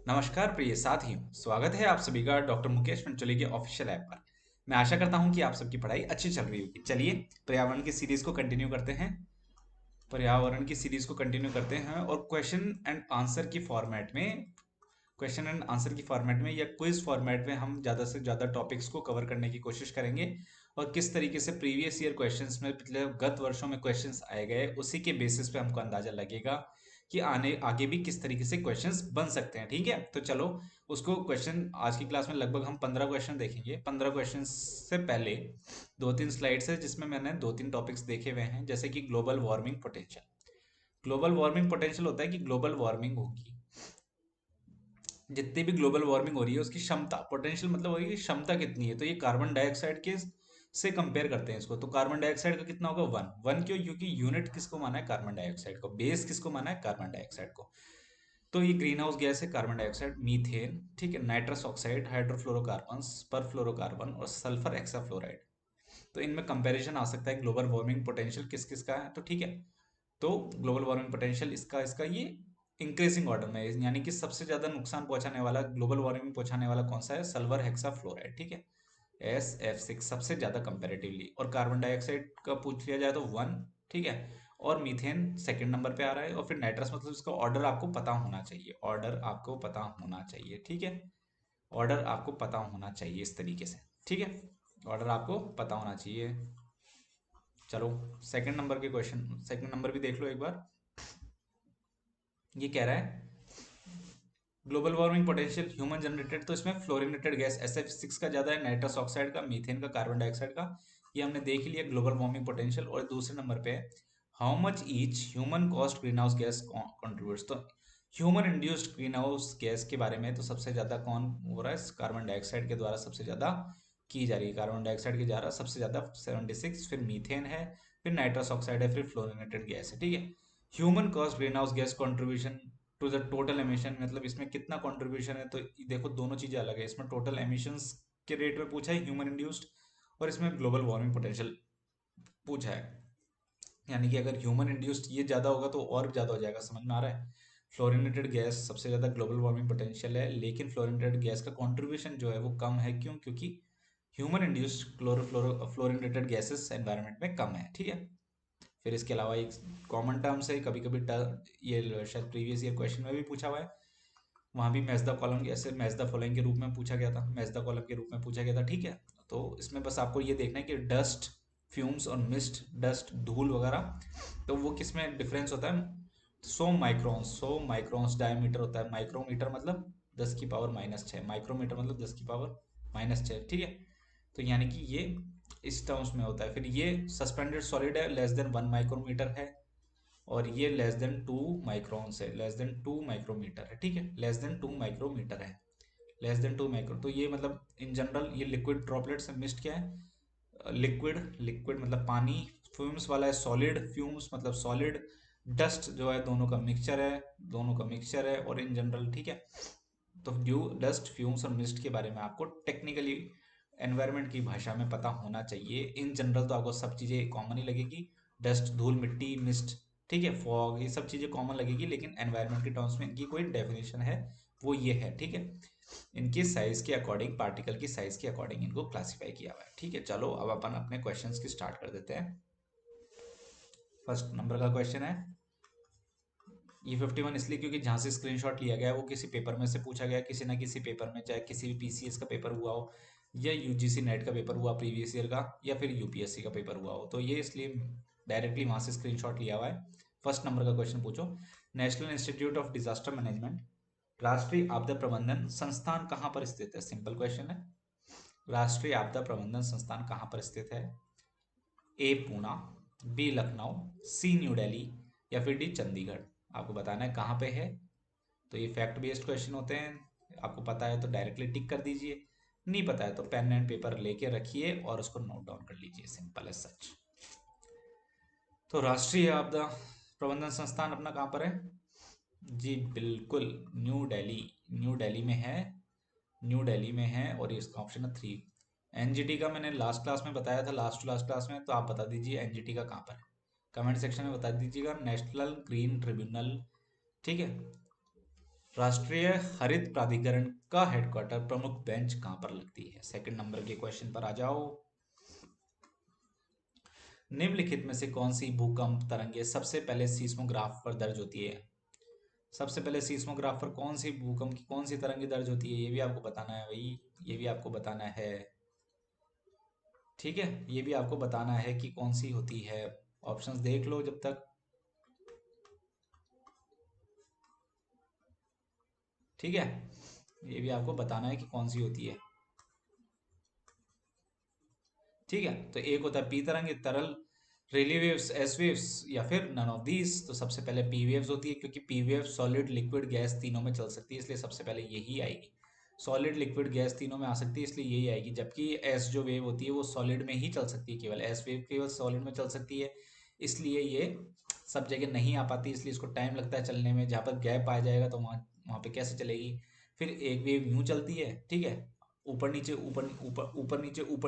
नमस्कार प्रिय साथियों, स्वागत है आप सभी का डॉक्टर मुकेश पंचोली के ऑफिशियल ऐप पर। मैं आशा करता हूं कि आप सबकी पढ़ाई अच्छी चल रही होगी। चलिए पर्यावरण की सीरीज को कंटिन्यू करते हैं। पर्यावरण की सीरीज को कंटिन्यू करते हैं और क्वेश्चन एंड आंसर की फॉर्मेट में या क्विज फॉर्मेट में हम ज़्यादा से ज़्यादा टॉपिक्स को कवर करने की कोशिश करेंगे। और किस तरीके से प्रीवियस ईयर क्वेश्चंस में पिछले गत वर्षों में क्वेश्चंस आए गए, उसी के बेसिस पे हमको अंदाजा लगेगा कि आने आगे भी किस तरीके से क्वेश्चंस बन सकते हैं। ठीक है, तो चलो उसको क्वेश्चन आज की क्लास में लगभग हम 15 क्वेश्चन देखेंगे। 15 क्वेश्चन से पहले दो तीन स्लाइड्स है जिसमें मैंने दो तीन टॉपिक्स देखे हुए हैं, जैसे कि global warming potential. Global warming potential होता है कि ग्लोबल वार्मिंग होगी, जितनी भी ग्लोबल वार्मिंग हो रही है उसकी क्षमता, पोटेंशियल मतलब होगी कि क्षमता कितनी है। तो ये कार्बन डाइऑक्साइड के से कंपेयर करते हैं इसको। तो कार्बन डाइऑक्साइड का कितना होगा? वन। वन क्यों? क्योंकि यूनिट किसको माना है? कार्बन डाइऑक्साइड को। बेस किसको माना है? कार्बन डाइऑक्साइड को। तो ये ग्रीन हाउस गैस है कार्बन डाइऑक्साइड, मीथेन, ठीक है, नाइट्रस ऑक्साइड, हाइड्रोफ्लोरोकार्बन, परफ्लोरोकार्बन और सल्फर हेक्साफ्लोराइड। तो इनमें कंपैरिजन आ सकता है ग्लोबल वार्मिंग पोटेंशियल किस किस का है। तो ठीक है, तो ग्लोबल वार्मिंग पोटेंशियल इसका इसका ये इंक्रीजिंग ऑर्डर में है, यानी कि सबसे ज्यादा नुकसान पहुंचाने वाला, ग्लोबल वार्मिंग पहुंचाने वाला कौन सा है? सल्फर हेक्साफ्लोराइड, ठीक है, SF6 सबसे ज्यादा कंपेरेटिवली। और कार्बन डाइऑक्साइड का पूछ लिया जाए तो वन, ठीक है, और मीथेन सेकंड नंबर पे आ रहा है। और फिर नाइट्रस, मतलब इसका ऑर्डर आपको पता होना चाहिए, ऑर्डर आपको पता होना चाहिए, ठीक है, ऑर्डर आपको पता होना चाहिए इस तरीके से, ठीक है, ऑर्डर आपको पता होना चाहिए। चलो सेकंड नंबर के क्वेश्चन, सेकंड नंबर भी देख लो एक बार। ये कह रहा है global warming potential human generated, तो इसमें फ्लोरिनेटेड गैस SF6 का ज्यादा है, नाइट्रस ऑक्साइड का, मीथेन का, कार्बन डाइऑक्साइड का। ये हमने देख लिया ग्लोबल वार्मिंग पोटेंशियल। और दूसरे नंबर पे है how much each human cost greenhouse gas contributes. तो human induced greenhouse gas के बारे में तो सबसे ज्यादा कौन हो रहा है? कार्बन डाइऑक्साइड के द्वारा सबसे ज्यादा की जा रही है, कार्बन डाइऑक्साइड के द्वारा सबसे ज्यादा 76, फिर मीथेन है, फिर नाइट्रस ऑक्साइड है, फिर फ्लोरिनेटेड गैस है, ठीक है। Human cost greenhouse gas contribution to the total emission, मतलब इसमें कितना कंट्रीब्यूशन है। तो देखो दोनों चीजें अलग है, इसमें टोटल एमिशंस के रेट में पूछा है ह्यूमन इंड्यूस्ड, और इसमें ग्लोबल वार्मिंग पोटेंशियल पूछा है। यानी कि अगर ह्यूमन इंड्यूस्ड ये ज्यादा होगा तो और ज्यादा हो जाएगा, समझ में आ रहा है। फ्लोरिनेटेड गैस सबसे ज्यादा ग्लोबल वार्मिंग पोटेंशियल है, लेकिन फ्लोरिनेटेड गैस का कंट्रीब्यूशन जो है वो कम है। क्यों? क्योंकि human induced fluorinated gases environment में कम है, ठीक है। फिर इसके अलावा एक कॉमन टर्म्स है, कभी कभी ये शायद प्रीवियस ईयर क्वेश्चन में भी पूछा हुआ है। वहां भी मैच द कॉलम, ऐसे मैच द फॉलोइंग के रूप में पूछा गया था, मैच द कॉलम के रूप में पूछा गया था, ठीक है। तो इसमें बस आपको ये देखना है कि डस्ट, फ्यूम्स और मिस्ट, डस्ट, धूल वगैरह, तो वो किस में डिफरेंस होता है? 100 माइक्रोन्स डायमीटर होता है। माइक्रोमीटर मतलब 10⁻⁻6, माइक्रोमीटर मतलब 10⁻⁻6, ठीक है। तो यानी कि ये इस टर्म्स में होता है। फिर ये सस्पेंडेड सॉलिड है, लेस देन 1 माइक्रोमीटर है। और ये लेस देन 2 माइक्रोन है, लेस देन 2 माइक्रोमीटर है, ठीक है, लेस देन 2 माइक्रोमीटर है, लेस देन 2 माइक्रो। तो ये मतलब इन जनरल ये लिक्विड ड्रॉपलेट्स है। मिस्ट क्या है? लिक्विड, लिक्विड मतलब पानी। फ्यूम्स वाला है सॉलिड, फ्यूम्स मतलब सॉलिड। डस्ट जो है दोनों का मिक्सचर है, दोनों का मिक्सचर है। और इन जनरल, ठीक है, तो ड्यू, डस्ट, फ्यूम्स और मिस्ट के बारे में आपको टेक्निकली एनवायरनमेंट की भाषा में पता होना चाहिए। इन जनरल तो आपको सब चीज़ें कॉमन ही लगेगी, डस्ट, धूल, मिट्टी, मिस्ट, ठीक है, फॉग, ये सब चीज़ें कॉमन लगेगी। लेकिन एनवायरनमेंट के टर्म्स में इनकी कोई डेफिनेशन है, वो ये है, ठीक है। इनकी साइज के अकॉर्डिंग, पार्टिकल की साइज के अकॉर्डिंग इनको क्लासिफाई किया हुआ है, ठीक है। चलो अब अपन अपने क्वेश्चंस की स्टार्ट कर देते हैं। फर्स्ट नंबर का क्वेश्चन है, ये 51 इसलिए क्योंकि जहाँ से स्क्रीनशॉट लिया गया है वो किसी पेपर में से पूछा गया है, किसी ना किसी पेपर में, चाहे किसी भी PCS का पेपर हुआ हो, या UGC नेट का पेपर हुआ प्रीवियस ईयर का, या फिर UPSC का पेपर हुआ हो। तो ये इसलिए डायरेक्टली वहाँ से स्क्रीनशॉट लिया हुआ है। फर्स्ट नंबर का क्वेश्चन पूछो, national institute of disaster management, राष्ट्रीय आपदा प्रबंधन संस्थान कहाँ पर स्थित है? सिंपल क्वेश्चन है। राष्ट्रीय आपदा प्रबंधन संस्थान कहाँ पर स्थित है? A Poona, B Lucknow, C new Delhi, या फिर D चंडीगढ़। आपको बताना है कहाँ पे है। तो ये फैक्ट बेस्ड क्वेश्चन होते हैं। आपको पता है तो डायरेक्टली टिक कर दीजिए, नहीं पता है तो पेन एंड पेपर लेके रखिए और उसको नोट डाउन कर लीजिए, सिंपल है सच। तो राष्ट्रीय आपदा प्रबंधन संस्थान अपना कहाँ पर है? जी बिल्कुल, न्यू दिल्ली, न्यू दिल्ली में है, न्यू दिल्ली में है। और ये इसका ऑप्शन है 3। NGT का मैंने लास्ट क्लास में बताया था, लास्ट टू लास्ट क्लास में, तो आप बता दीजिए NGT का कहाँ पर है, कमेंट सेक्शन में बता दीजिएगा। नेशनल ग्रीन ट्रिब्यूनल, ठीक है, राष्ट्रीय हरित प्राधिकरण का हेडक्वार्टर प्रमुख बेंच कहाँ पर लगती है? सेकंड नंबर के क्वेश्चन पर आ जाओ। निम्नलिखित में से कौन सी भूकंप तरंगे सबसे पहले सीस्मोग्राफ पर दर्ज होती है? सबसे पहले सीस्मोग्राफ पर कौन सी भूकंप की कौन सी तरंगे दर्ज होती है, ये भी आपको बताना है भाई, ये भी आपको बताना है। ठीक है, ये भी आपको बताना है कि कौन सी होती है। ऑप्शंस देख लो जब तक। ठीक है, ये भी आपको बताना है कि कौन सी होती है। ठीक है, तो एक होता है पी तरंग, तरल, रेली वेव्स, एस वेव्स, या फिर नन ऑफ दीज। तो सबसे पहले पी वेव्स होती है, क्योंकि P wave solid liquid gas तीनों में चल सकती है, इसलिए सबसे पहले यही आएगी। सॉलिड लिक्विड गैस तीनों में आ सकती है, इसलिए यही आएगी। जबकि एस जो वेव होती है वो सॉलिड में ही चल सकती है, केवल एस वेव केवल सॉलिड में चल सकती है, इसलिए ये सब जगह नहीं आ पाती, इसलिए इसको टाइम लगता है चलने में। जहाँ पर गैप आ जाएगा तो वहाँ वहाँ पे कैसे चलेगी। फिर एक वेव यूं चलती है, ठीक है, ऊपर नीचे ऊपर ऊपर ऊपर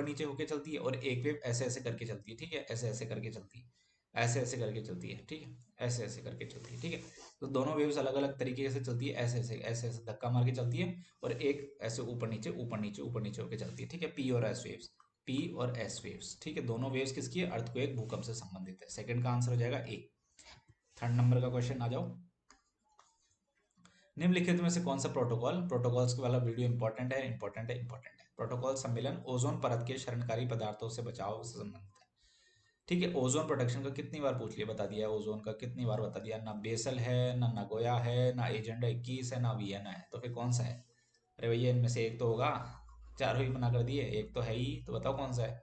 नीचे होके चलती है, और एक वेव ऐसे ऐसे करके चलती है। ठीक है, ऐसे ऐसे करके चलती है, ऐसे ऐसे करके चलती है। ठीक है, ऐसे ऐसे करके चलती है। ठीक है, तो दोनों वेव्स अलग अलग तरीके से चलती है, ऐसे ऐसे धक्का मार के चलती है, और एक ऐसे ऊपर नीचे होके चलती है। ठीक है, पी और एस वेव्स, पी और एस वेव्स। ठीक है, दोनों वेव्स किसकी है? अर्थक्वेक, भूकंप से संबंधित है। सेकंड का आंसर हो जाएगा ए। थर्ड नंबर का क्वेश्चन आ जाओ। निम्नलिखित में से कौन सा प्रोटोकॉल, प्रोटोकॉल्स के वाला वीडियो इंपॉर्टेंट है। प्रोटोकॉल सम्मेलन ओजोन परत के क्षरणकारी पदार्थों से बचाव से संबंधित है। ठीक है, ओजोन प्रोटेक्शन का कितनी बार पूछ लिया, बता दिया है। ओजोन का कितनी बार बता दिया, ना बेसल है, ना नगोया है, ना एजेंडा 21 है, ना वियना है, तो फिर कौन सा है? अरे भैया, इनमें से एक तो होगा, चारों ही मना कर दिए, एक तो है ही, तो बताओ कौन सा है।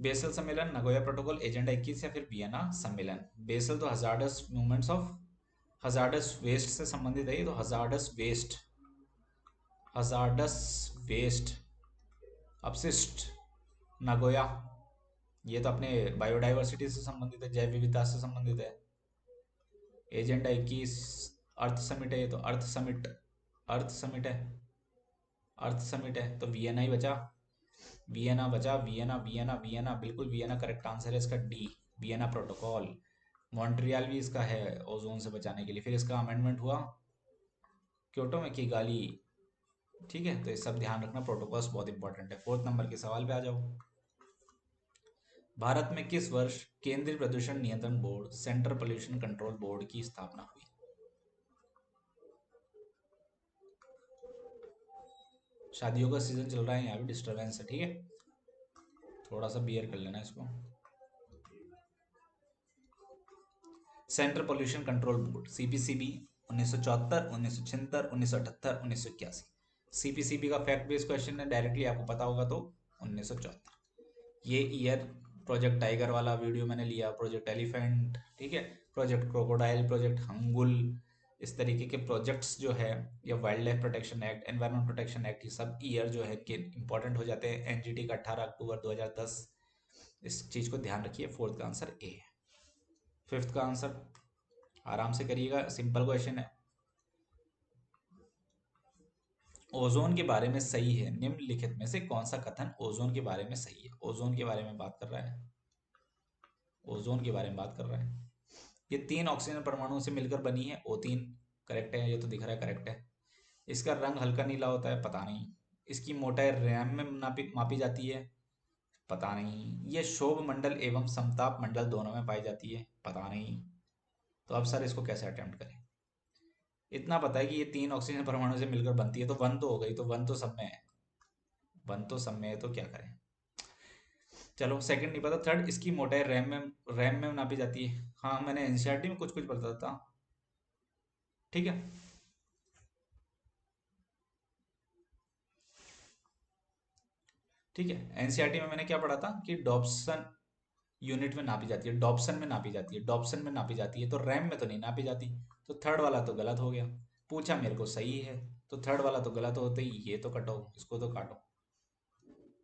बेसल सम्मेलन, नगोया प्रोटोकॉल, एजेंडा 21 या फिर वियना सम्मेलन। बेसल तो hazardous movements of hazardous waste से संबंधित है, ये तो हजार्डस वेस्ट अपशिष्ट। नागोया, ये तो अपने बायोडाइवर्सिटी से संबंधित है, जैव विविधता से संबंधित है। एजेंडा 21 अर्थ समिट है, ये तो अर्थ समिट है, अर्थ समिट है, तो वियना ही बचा। वियना बचा, वियना वियना वियना, बिल्कुल वियना करेक्ट आंसर है इसका, डी, वियना प्रोटोकॉल। मॉन्ट्रियल भी इसका है ओजोन से बचाने के लिए, फिर इसका अमेंडमेंट हुआ क्योटो में, की गाली। ठीक है, तो ये सब ध्यान रखना, प्रोटोकॉल्स बहुत इंपॉर्टेंट है। फोर्थ नंबर के सवाल पे आ जाओ। भारत में किस वर्ष केंद्रीय प्रदूषण नियंत्रण board, central pollution control board की स्थापना हुई? शादियों का सीजन चल रहा है, यहाँ भी डिस्टरबेंस है, ठीक है, थोड़ा सा बियर कर लेना इसको। Central pollution control board, CPCB, 1974, 1976, 1978, 1981। CPCB का फैक्ट बेस्ड क्वेश्चन है, डायरेक्टली आपको पता होगा तो 1974। ये ईयर प्रोजेक्ट टाइगर वाला वीडियो मैंने लिया, प्रोजेक्ट एलिफेंट, ठीक है, प्रोजेक्ट क्रोकोडाइल, प्रोजेक्ट हंगुल, इस तरीके के प्रोजेक्ट्स जो है, या wild life protection act, environment protection act, ये सब ईयर जो है कि इंपॉर्टेंट हो जाते हैं। एनजीटी का 18 अक्टूबर 2010, इस चीज़ को ध्यान रखिए। फोर्थ का आंसर ए है। फिफ्थ का आंसर आराम से करिएगा, सिंपल क्वेश्चन है। ओजोन के बारे में सही है, निम्नलिखित में से कौन सा कथन ओजोन के बारे में सही है? ओजोन के बारे में बात कर रहा है, ओजोन के बारे में बात कर रहा है। ये 3 ऑक्सीजन परमाणुओं से मिलकर बनी है, O3, करेक्ट है, ये तो दिख रहा है करेक्ट है। इसका रंग हल्का नीला होता है, पता नहीं। इसकी मोटाई रैम में मापी जाती है, पता नहीं। ये शोभ मंडल एवं समताप मंडल दोनों में पाई जाती है, पता नहीं। तो अब सर इसको कैसे अटेम्प्ट करें? इतना पता है कि ये 3 ऑक्सीजन परमाणु से मिलकर बनती है, तो वन तो हो गई, तो वन तो सब में है, वन तो सब में है, तो क्या करें। चलो सेकंड नहीं पता, थर्ड, इसकी मोटाई रैम में नापी जाती है। हाँ, मैंने एनसीईआरटी में कुछ कुछ पढ़ा था। ठीक है, ठीक है, एनसीईआरटी में मैंने क्या पढ़ा था कि डॉप्सन यूनिट में नापी जाती है, डॉप्सन में नापी जाती है, डॉप्सन में नापी जाती है, तो रैम में तो नहीं नापी जाती। तो थर्ड वाला तो गलत हो गया। पूछा मेरे को सही है, तो थर्ड वाला तो गलत होते ही ये तो कटो, इसको तो काटो।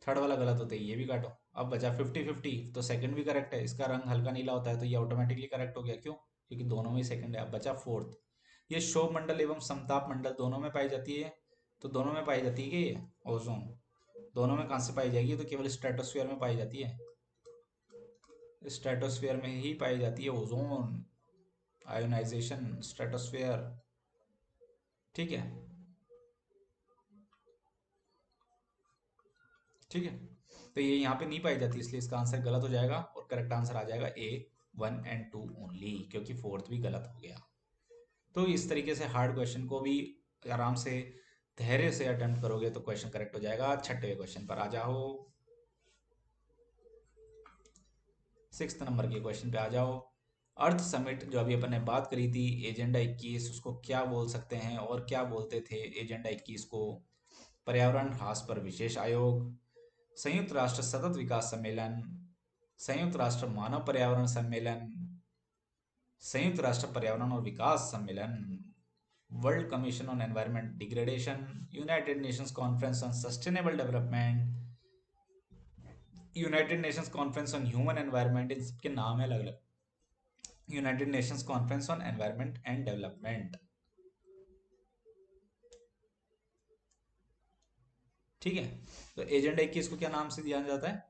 थर्ड वाला गलत होते ही ये भी काटो। अब बचा 50-50, तो सेकंड भी करेक्ट है, इसका रंग हल्का नीला होता है, तो ये ऑटोमेटिकली करेक्ट हो गया। क्यों? क्योंकि दोनों में ही सेकंड है। अब बचा फोर्थ, ये शोभ मंडल एवं समताप मंडल दोनों में पाई जाती है, तो दोनों में पाई जाती है कि ये ओजोन, दोनों में कहाँ से पाई जाएगी? तो केवल स्ट्रेटोस्फीयर में पाई जाती है, स्ट्रेटोस्फीयर में ही पाई जाती है ओजोन। Ionisation, stratosphere. ठीक है, ठीक है। तो ये यहाँ पे नहीं पाई जाती, इसलिए इसका आंसर गलत हो जाएगा और करेक्ट आंसर आ जाएगा ए, 1 और 2 ओनली, क्योंकि फोर्थ भी गलत हो गया। तो इस तरीके से हार्ड क्वेश्चन को भी आराम से धैर्य से अटेम्प्ट करोगे तो क्वेश्चन करेक्ट हो जाएगा। छठे क्वेश्चन पर आ जाओ, 6 नंबर के क्वेश्चन पे आ जाओ। अर्थ समिट जो अभी अपन ने बात करी थी, एजेंडा 21, उसको क्या बोल सकते हैं और क्या बोलते थे एजेंडा 21 को? पर्यावरण ह्रास पर विशेष आयोग, संयुक्त राष्ट्र सतत विकास सम्मेलन, संयुक्त राष्ट्र मानव पर्यावरण सम्मेलन, संयुक्त राष्ट्र पर्यावरण और विकास सम्मेलन, world commission on environment degradation, United Nations conference on sustainable development, United Nations conference on human environment. इन सबके नाम है अलग अलग। United Nations conference on environment and development, ठीक है। तो एजेंडा 21 को क्या नाम से दिया जाता है?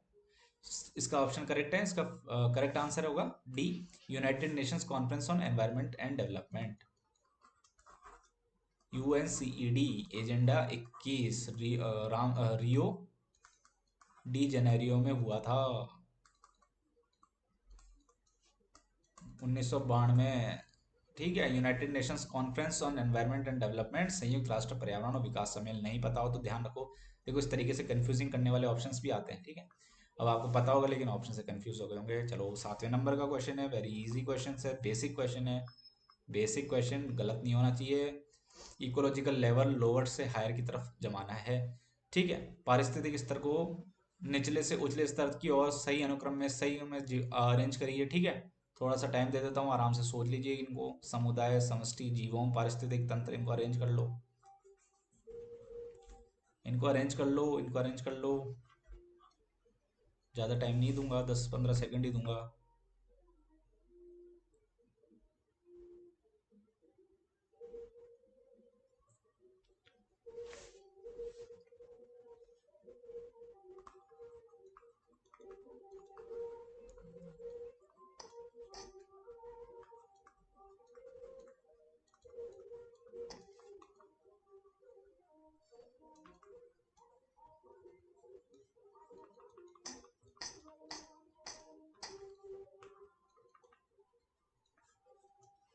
इसका ऑप्शन करेक्ट है, इसका करेक्ट आंसर होगा D, United Nations conference on environment and development, UNCED. Agenda 21 Rio de Janeiro में हुआ था 1992। ठीक है, United Nations conference on environment and development, संयुक्त राष्ट्र पर्यावरण और विकास सम्मेलन। नहीं पता हो तो ध्यान रखो, देखो इस तरीके से कंफ्यूजिंग करने वाले ऑप्शंस भी आते हैं, ठीक है। अब आपको पता होगा लेकिन ऑप्शन से कंफ्यूज हो गए होंगे। चलो 7वें नंबर का क्वेश्चन है, वेरी इजी क्वेश्चन है, बेसिक क्वेश्चन है। बेसिक क्वेश्चन गलत नहीं होना चाहिए। इकोलॉजिकल लेवल लोअर से हायर की तरफ जमाना है, ठीक है। पारिस्थितिक स्तर को निचले से उचले स्तर की ओर सही अनुक्रम में सही में अरेंज करिए, ठीक है। थोड़ा सा टाइम दे देता हूँ, आराम से सोच लीजिए इनको। समुदाय, समष्टि, जीवों, पारिस्थितिक तंत्र, इनको अरेंज कर लो, इनको अरेंज कर लो, इनको अरेंज कर लो। ज़्यादा टाइम नहीं दूंगा, 10-15 सेकंड ही दूंगा।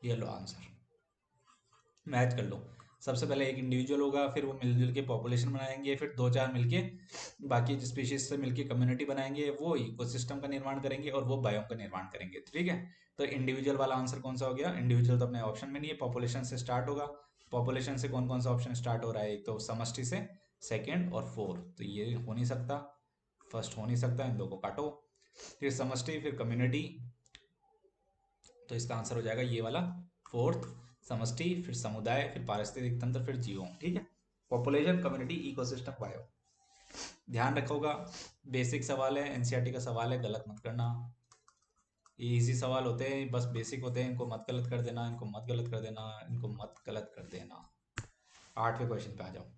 ये लो आंसर, मैच कर लो। सबसे पहले एक इंडिविजुअल होगा, फिर वो मिलजुल के पॉपुलेशन बनाएंगे, फिर 2-4 मिलके बाकी स्पीशीज से मिलके कम्युनिटी बनाएंगे, वो इकोसिस्टम का निर्माण करेंगे और वो बायोम का निर्माण करेंगे, ठीक है। तो इंडिविजुअल वाला आंसर कौन सा हो गया? इंडिविजुअल तो अपने ऑप्शन में नहीं है, पॉपुलेशन से स्टार्ट होगा। पॉपुलेशन से कौन कौन सा ऑप्शन स्टार्ट हो रहा है? एक तो समष्टि से, सेकेंड और फोर्थ, तो ये हो नहीं सकता, फर्स्ट हो नहीं सकता, इन दो को काटो। फिर समष्टि, फिर कम्युनिटी, तो इसका आंसर हो जाएगा ये वाला, फोर्थ। समष्टि, फिर समुदाय, फिर पारिस्थितिक तंत्र, फिर जीवों, ठीक है। Population, community, ecosystem, bio. ध्यान रखोगा, बेसिक सवाल है, एनसीईआरटी का सवाल है, गलत मत करना। ये इजी सवाल होते हैं, बस बेसिक होते हैं, इनको मत गलत कर देना, इनको मत गलत कर देना, इनको मत गलत कर देना। 8वें क्वेश्चन पे आ जाओ।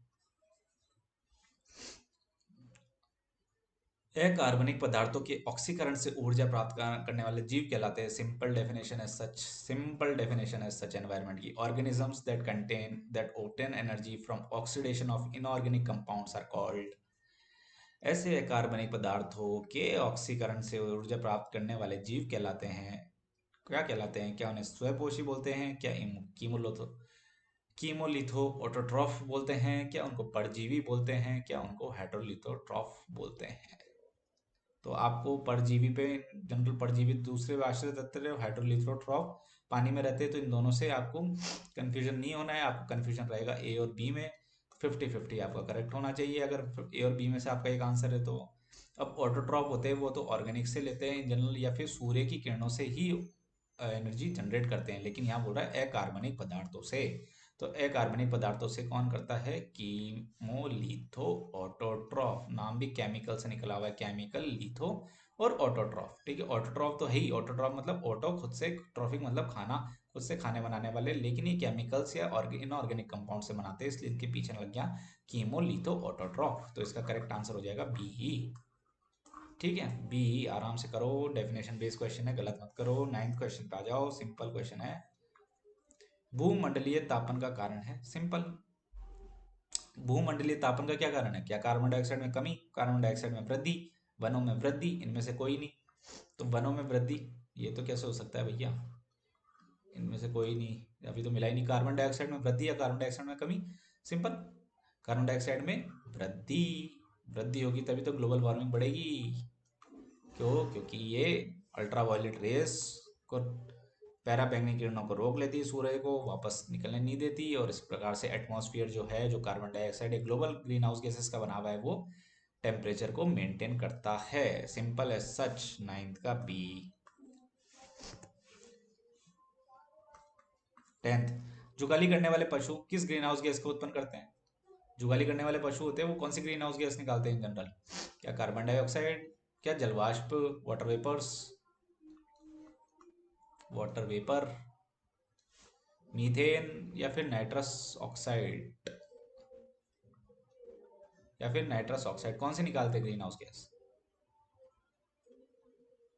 अकार्बनिक पदार्थों के ऑक्सीकरण से ऊर्जा प्राप्त करने वाले जीव कहलाते हैं। सिंपल डेफिनेशन है सच, सिंपल डेफिनेशन है सच एनवायरनमेंट की, organisms that obtain energy from oxidation of inorganic compounds are called. ऐसे अकार्बनिक पदार्थों के ऑक्सीकरण से ऊर्जा प्राप्त करने वाले जीव कहलाते हैं, क्या कहलाते हैं? क्या उन्हें स्वयंपोषी बोलते हैं? क्या कीमोलिथो कीमोलिथो ऑटोट्रॉफ बोलते हैं? क्या उनको परजीवी बोलते हैं? क्या उनको हेटरोलिथोट्रॉफ बोलते हैं? तो आपको परजीवी पे, जनरल परजीवी दूसरे आश्रय तत्व है, हाइड्रोलिथोट्रॉफ पानी में रहते हैं, तो इन दोनों से आपको कंफ्यूजन नहीं होना है। आपको कंफ्यूजन रहेगा ए और बी में, 50-50 आपका करेक्ट होना चाहिए अगर ए और बी में से आपका एक आंसर है तो। अब ऑटोट्रॉफ होते हैं वो तो ऑर्गेनिक से लेते हैं इन जनरल, या फिर सूर्य की किरणों से ही एनर्जी जनरेट करते हैं, लेकिन यहाँ बोल रहा है अकार्बनिक पदार्थों से। तो अकार्बनिक पदार्थों से कौन करता है? कीमोलिथो ऑटोट्रॉफ, नाम भी केमिकल से निकला हुआ है, केमिकल लिथो और ऑटोट्रॉफ, ठीक है। ऑटोट्रॉफ तो है ही, ऑटोट्रॉफ मतलब ऑटो खुद से, ट्रॉफिक मतलब खाना, खुद से खाने बनाने वाले, लेकिन ये केमिकल्स या इनऑर्गेनिक कंपाउंड से बनाते हैं, इसलिए इनके पीछे लग गया कीमोलिथो ऑटोट्रॉफ। तो इसका करेक्ट आंसर हो जाएगा बी ही, ठीक है। बी, आराम से करो, डेफिनेशन बेस्ड क्वेश्चन है, गलत मत करो। 9th क्वेश्चन पे आ जाओ, सिंपल क्वेश्चन है, भूमंडलीय तापन का कारण है सिंपल। भूमंडलीय तापन का क्या कारण है? क्या कार्बन डाइऑक्साइड में कमी, कार्बन डाइऑक्साइड में वृद्धि, वनों में वृद्धि, इनमें से कोई नहीं। तो वनों में वृद्धि, ये तो कैसे हो सकता है भैया, इनमें से कोई नहीं, अभी तो मिला ही नहीं। कार्बन डाइऑक्साइड में वृद्धि या कार्बन डाइऑक्साइड में कमी, सिंपल कार्बन डाइऑक्साइड में वृद्धि। वृद्धि होगी तभी तो ग्लोबल वार्मिंग बढ़ेगी। क्यों? क्योंकि ये अल्ट्रावायलेट रेस को, पैराबैंगनी किरणों को रोक लेती है, सूर्य को वापस निकलने नहीं देती, और इस प्रकार से एटमॉस्फेयर जो है, जो कार्बन डाइऑक्साइड एक ग्लोबल ग्रीन हाउस गैसेस का बना हुआ है, वो टेम्परेचर को मेंटेन करता है। सिंपल एज सच, नाइन्थ का बी। 10th, जुगाली करने वाले पशु किस ग्रीन हाउस गैस को उत्पन्न करते हैं? जुगाली करने वाले पशु होते हैं वो कौन सी ग्रीन हाउस गैस निकालते हैं इन जनरल? क्या कार्बन डाइऑक्साइड, क्या जलवाष्प, water vapours, water vapour, methane, या फिर नाइट्रस ऑक्साइड, या फिर नाइट्रस ऑक्साइड, कौन से निकालते हैं ग्रीन हाउस गैस?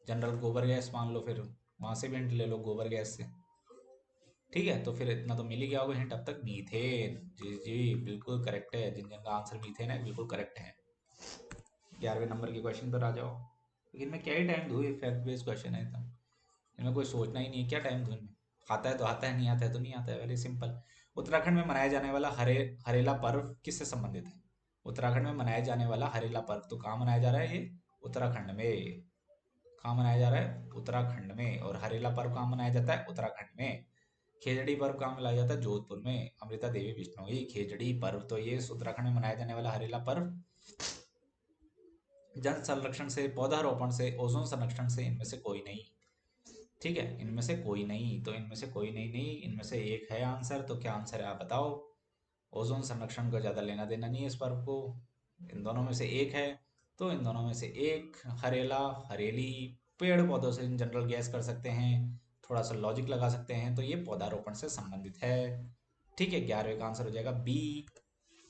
जनरल गोबर गैस मान लो, फिर वहां से भी हिंट ले लो गोबर गैस से। ठीक है, तो फिर इतना तो मिल ही गया होगा हिंट अब तक, मीथेन। जी जी बिल्कुल करेक्ट है, जिन जिन का आंसर मीथेन है बिल्कुल करेक्ट है। 11वें नंबर के क्वेश्चन पर आ जाओ। लेकिन मैं क्या ही टाइम दूँ, फैक्ट बेस्ड क्वेश्चन है एकदम, इनमें कोई सोचना ही नहीं है, क्या टाइम दूँ इनमें? आता है तो आता है, नहीं आता है तो नहीं आता है, वेरी सिंपल। उत्तराखंड में मनाया जाने वाला हरेला पर्व किससे संबंधित है? उत्तराखंड में मनाया जाने वाला हरेला पर्व तो कहाँ मनाया जा रहा है ये? उत्तराखंड में। कहाँ मनाया जा रहा है? उत्तराखंड में। और हरेला पर्व कहाँ मनाया जाता है? उत्तराखंड में। खेजड़ी पर्व कहाँ मनाया जाता है? जोधपुर में। अमृता देवी बिश्नोई, खेजड़ी पर्व तो ये उत्तराखंड में मनाया जाने वाला हरेला पर्व जल संरक्षण से, पौधारोपण से, ओजोन संरक्षण से इनमें से कोई नहीं। ठीक है, इनमें से कोई नहीं, तो इनमें से कोई नहीं, नहीं इनमें से एक है आंसर, तो क्या आंसर है आप बताओ? ओजोन संरक्षण को ज़्यादा लेना देना नहीं है इस पर्व को, इन दोनों में से एक है। तो इन दोनों में से एक, हरेला, हरेली, पेड़ पौधों से इन जनरल गैस कर सकते हैं, थोड़ा सा लॉजिक लगा सकते हैं, तो ये पौधारोपण से संबंधित है। ठीक है, 11वें का आंसर हो जाएगा बी।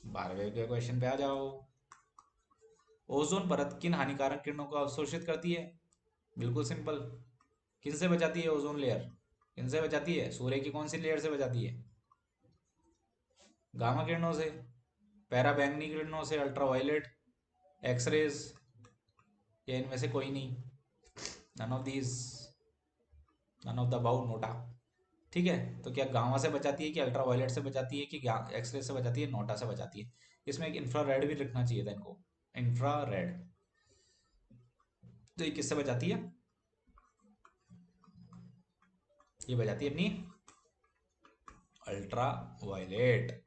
12वें के क्वेश्चन पे आ जाओ। ओजोन परत किन हानिकारक किरणों को अवशोषित करती है? बिल्कुल सिंपल, किन से बचाती है ओजोन लेयर? किन से बचाती है? सूर्य की कौन सी लेयर से बचाती है? गामा किरणों से, पैराबैंगनी किरणों से, अल्ट्रावायलेट, एक्सरेज, या इनमें से कोई नहीं? None of these, none of the above, NOTA. ठीक है, तो क्या गामा से बचाती है कि अल्ट्रावायलेट से बचाती है कि एक्सरे से बचाती है, नोटा से बचाती है? इसमें एक इंफ्रारेड भी लिखना चाहिए था इनको, इंफ्रारेड। तो ये किससे बचाती है? ये बचाती है अपनी ultraviolet.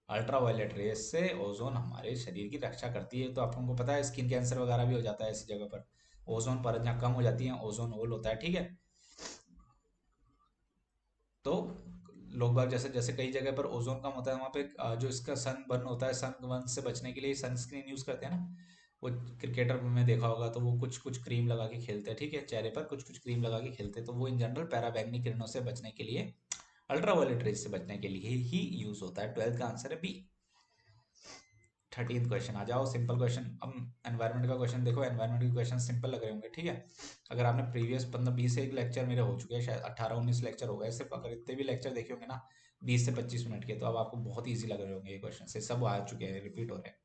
Ultraviolet rays से ओजोन हमारे शरीर की रक्षा करती है। तो आप लोगों को पता है स्किन कैंसर वगैरह भी हो जाता है ऐसी जगह पर, ओजोन परत जहाँ कम हो जाती है, ओजोन होल होता है। ठीक है, तो लोग बाग जैसे जैसे कई जगह पर ओजोन कम होता है, वहाँ पे जो इसका सन बर्न होता है, सन बर्न से बचने के लिए सनस्क्रीन यूज करते हैं ना। वो क्रिकेटर में देखा होगा, तो वो कुछ कुछ क्रीम लगा के खेलते हैं, ठीक है, चेहरे पर कुछ कुछ क्रीम लगा के खेलते हैं, तो वो इन जनरल पैराबैंगनी किरणों से बचने के लिए, अल्ट्रावायलेट रेस से बचने के लिए ही यूज होता है। 12th का आंसर है बी। 13th क्वेश्चन आ जाओ, सिंपल क्वेश्चन। अब एनवायरनमेंट का क्वेश्चन देखो, एनवायरनमेंट के क्वेश्चन सिंपल लग रहे होंगे। ठीक है, अगर आपने प्रीवियस 15-20 से एक लेक्चर मेरे हो चुके हैं, शायद 18-19 लेक्चर हो गए सिर्फ, अगर इतने भी लेक्चर देखे होंगे ना 20 से 25 मिनट के, तो अब आपको बहुत ईजी लग रहे होंगे ये क्वेश्चन, से सब आ चुके हैं, रिपीट हो रहे हैं।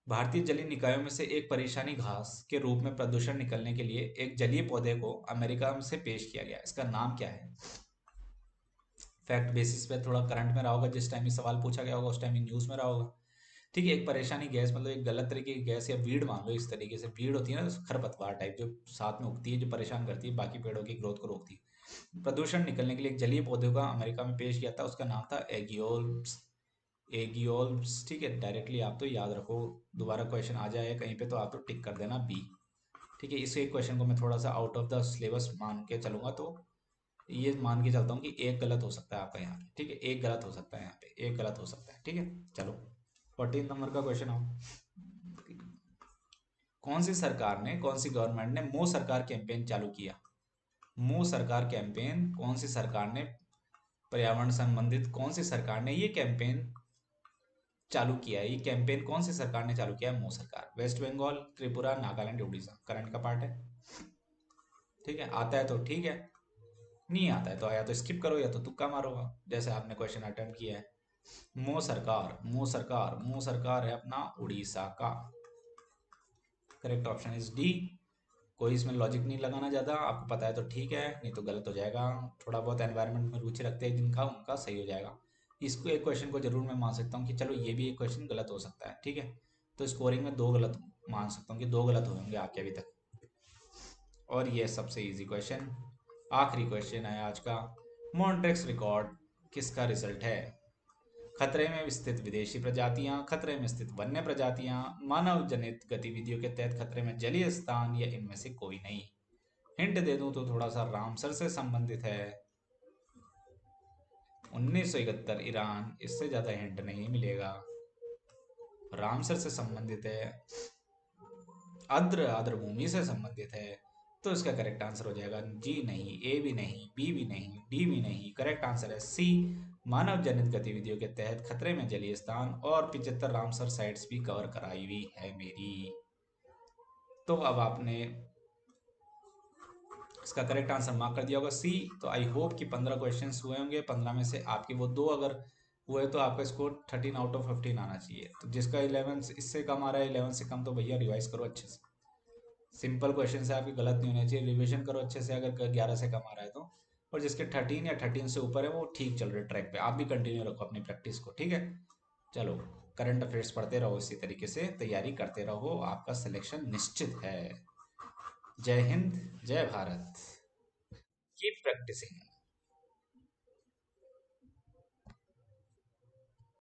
भारतीय जलीय निकायों में से एक परेशानी घास के रूप में प्रदूषण निकलने के लिए एक जलीय पौधे को अमेरिका से पेश किया गया, इसका नाम क्या है? फैक्ट बेसिस पे थोड़ा करंट में रहा होगा, जिस टाइम ये सवाल पूछा गया होगा उस टाइम ये न्यूज़ में रहा होगा। ठीक है, एक परेशानी गैस मतलब एक गलत तरीके की गैस, या वीड मान लो, इस तरीके से वीड होती है ना, खरपतवार टाइप जो साथ में उगती है, जो परेशान करती है, बाकी पेड़ों की ग्रोथ को रोकती है। प्रदूषण निकलने के लिए एक जलीय पौधे का अमेरिका में पेश किया था, उसका नाम था एगियोल्स। एगियोल्स, ठीक है, डायरेक्टली आप तो याद रखो, दोबारा क्वेश्चन आ जाए कहीं पे तो आप तो टिक कर देना बी। ठीक है, इस एक क्वेश्चन को मैं थोड़ा सा आउट ऑफ द सिलेबस मान के चलूंगा, तो ये मान के चलता हूँ कि एक गलत हो सकता है आपका यहाँ पे। ठीक है, एक गलत हो सकता है यहाँ पे, एक गलत हो सकता है। ठीक है, चलो 14 नंबर का क्वेश्चन आओ। कौन सी सरकार ने, कौन सी गवर्नमेंट ने मो सरकार कैंपेन चालू किया? मो सरकार कैंपेन, कौन सी सरकार ने, पर्यावरण संबंधित कौन सी सरकार ने ये कैंपेन चालू किया है? ये कैंपेन कौन सी सरकार ने चालू किया है? मो सरकार। वेस्ट बंगाल, त्रिपुरा, नागालैंड, उड़ीसा, करंट का पार्ट है। ठीक है, आता है तो ठीक है, नहीं आता है तो या तो स्किप करो या तो तुक्का मारो, जैसे आपने क्वेश्चन अटेम्प्ट किया है। मो सरकार है अपना उड़ीसा का। Correct option is D. कोई इसमें लॉजिक नहीं लगाना ज़्यादा, आपको पता है तो ठीक है, नहीं तो गलत हो जाएगा। थोड़ा बहुत एनवायरनमेंट में रुचि रखते हैं जिनका, उनका सही हो जाएगा। इसको एक क्वेश्चन को जरूर मैं मान सकता हूँ कि चलो ये भी एक क्वेश्चन गलत हो सकता है, ठीक है। तो स्कोरिंग में दो गलत मान सकता हूँ कि दो गलत होंगे आपके अभी तक। और ये सबसे इजी क्वेश्चन, आखिरी क्वेश्चन है आज का। मॉन्ट्रेक्स रिकॉर्ड किसका रिजल्ट है? खतरे में स्थित विदेशी प्रजातियां, खतरे में स्थित वन्य प्रजातियां, मानव जनित गतिविधियों के तहत खतरे में जलीय स्थान, या इनमें से कोई नहीं। हिंट दे दूं तो थोड़ा सा रामसर से संबंधित है। 1971 ईरान, इससे ज्यादा हिंट नहीं मिलेगा। रामसर से संबंधित है, आर्द्र आर्द्र भूमि से संबंधित है। तो इसका करेक्ट आंसर हो जाएगा जी नहीं, ए भी नहीं, बी भी नहीं, डी भी नहीं। करेक्ट आंसर है सी, मानव जनित गतिविधियों के तहत खतरे में जलीय स्थान, और 75 रामसर साइट्स भी कवर कराई हुई है मेरी। तो अब आपने इसका करेक्ट आंसर मार्क कर दिया होगा सी। तो आई होप कि 15 क्वेश्चन हुए होंगे, 15 में से आपके वो दो अगर हुए तो आपका स्कोर 13 आउट ऑफ 15 आना चाहिए। तो जिसका 11 इससे कम आ रहा है, 11 से कम, तो भैया रिवाइज करो अच्छे से। सिंपल क्वेश्चन से आपकी गलत नहीं होने चाहिए, रिवीजन करो अच्छे से अगर 11 से कम आ रहा है तो। और जिसके 13 या 13 से ऊपर है वो ठीक चल रहे ट्रैक पे, आप भी कंटिन्यू रखो अपनी प्रैक्टिस को, ठीक है। चलो, करंट अफेयर्स पढ़ते रहो, इसी तरीके से तैयारी करते रहो, आपका सिलेक्शन निश्चित है। जय हिंद, जय भारत। Keep practising.